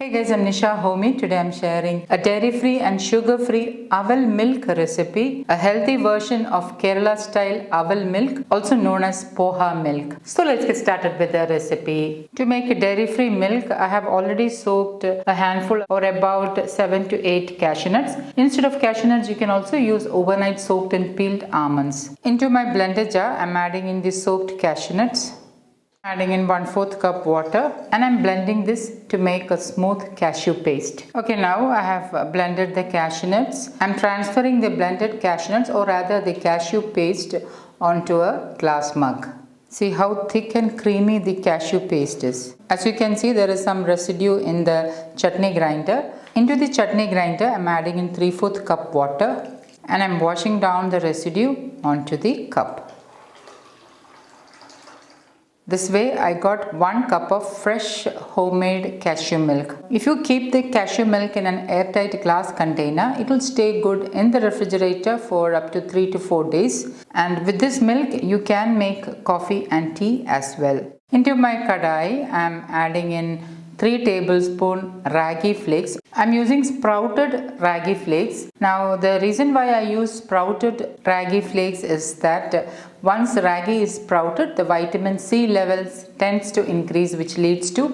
Hey guys, I'm Nisha Homie. Today I'm sharing a dairy-free and sugar-free Aval milk recipe, a healthy version of Kerala-style Aval milk, also known as Poha milk. So let's get started with the recipe. To make a dairy-free milk, I have already soaked a handful or about 7 to 8 cashew nuts. Instead of cashew nuts, you can also use overnight soaked and peeled almonds. Into my blender jar, I'm adding in the soaked cashew nuts. Adding in 1/4 cup water, and I'm blending this to make a smooth cashew paste. Okay, now I have blended the cashew nuts. I'm transferring the blended cashew nuts, or rather the cashew paste, onto a glass mug. See how thick and creamy the cashew paste is. As you can see, there is some residue in the chutney grinder. Into the chutney grinder, I'm adding in 3/4 cup water, and I'm washing down the residue onto the cup. This way I got 1 cup of fresh homemade cashew milk. If you keep the cashew milk in an airtight glass container, it will stay good in the refrigerator for up to 3 to 4 days. And with this milk, you can make coffee and tea as well. Into my kadai, I am adding in 3 tablespoons ragi flakes. I'm using sprouted ragi flakes. Now the reason why I use sprouted ragi flakes is that once ragi is sprouted, the vitamin C levels tends to increase, which leads to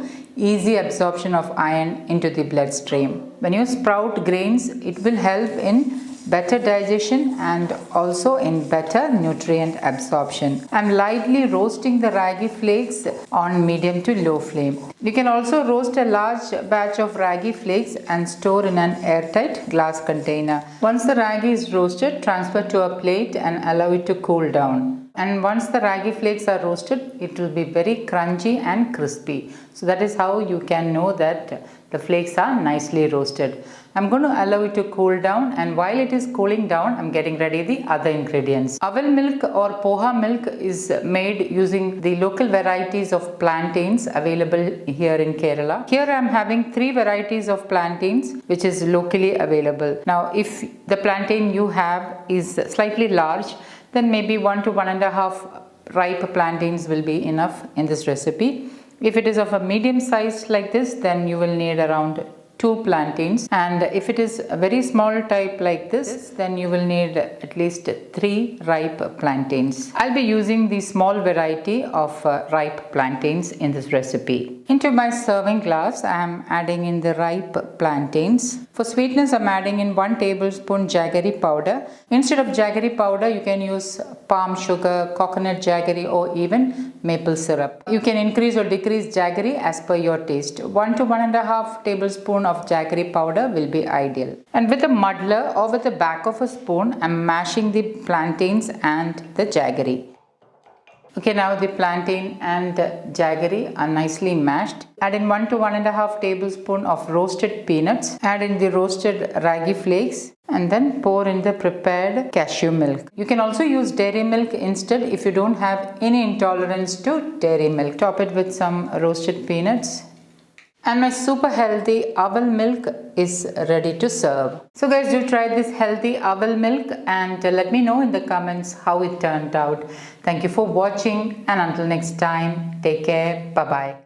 easy absorption of iron into the bloodstream. When you sprout grains, it will help in better digestion and also in better nutrient absorption. I'm lightly roasting the ragi flakes on medium to low flame. You can also roast a large batch of ragi flakes and store in an airtight glass container. Once the ragi is roasted, transfer to a plate and allow it to cool down. And once the ragi flakes are roasted, it will be very crunchy and crispy. So that is how you can know that the flakes are nicely roasted. I'm going to allow it to cool down, and while it is cooling down, I'm getting ready the other ingredients. Avil milk or Poha milk is made using the local varieties of plantains available here in Kerala. Here I'm having 3 varieties of plantains which is locally available. Now if the plantain you have is slightly large, then maybe 1 to 1.5 ripe plantains will be enough in this recipe. If it is of a medium size like this, then you will need around 2 plantains, and if it is a very small type like this, then you will need at least 3 ripe plantains. I'll be using the small variety of ripe plantains in this recipe. Into my serving glass, I am adding in the ripe plantains. For sweetness, I'm adding in 1 tablespoon jaggery powder. Instead of jaggery powder, you can use palm sugar, coconut jaggery, or even maple syrup. You can increase or decrease jaggery as per your taste. 1 to 1.5 tablespoon of jaggery powder will be ideal. And with a muddler or with the back of a spoon, I'm mashing the plantains and the jaggery. Okay, now the plantain and jaggery are nicely mashed. Add in 1 to 1.5 tablespoon of roasted peanuts. Add in the roasted ragi flakes, and then pour in the prepared cashew milk. You can also use dairy milk instead if you don't have any intolerance to dairy milk. Top it with some roasted peanuts. And my super healthy Aval milk is ready to serve. So guys, do try this healthy Aval milk and let me know in the comments how it turned out. Thank you for watching, and until next time, take care. Bye bye.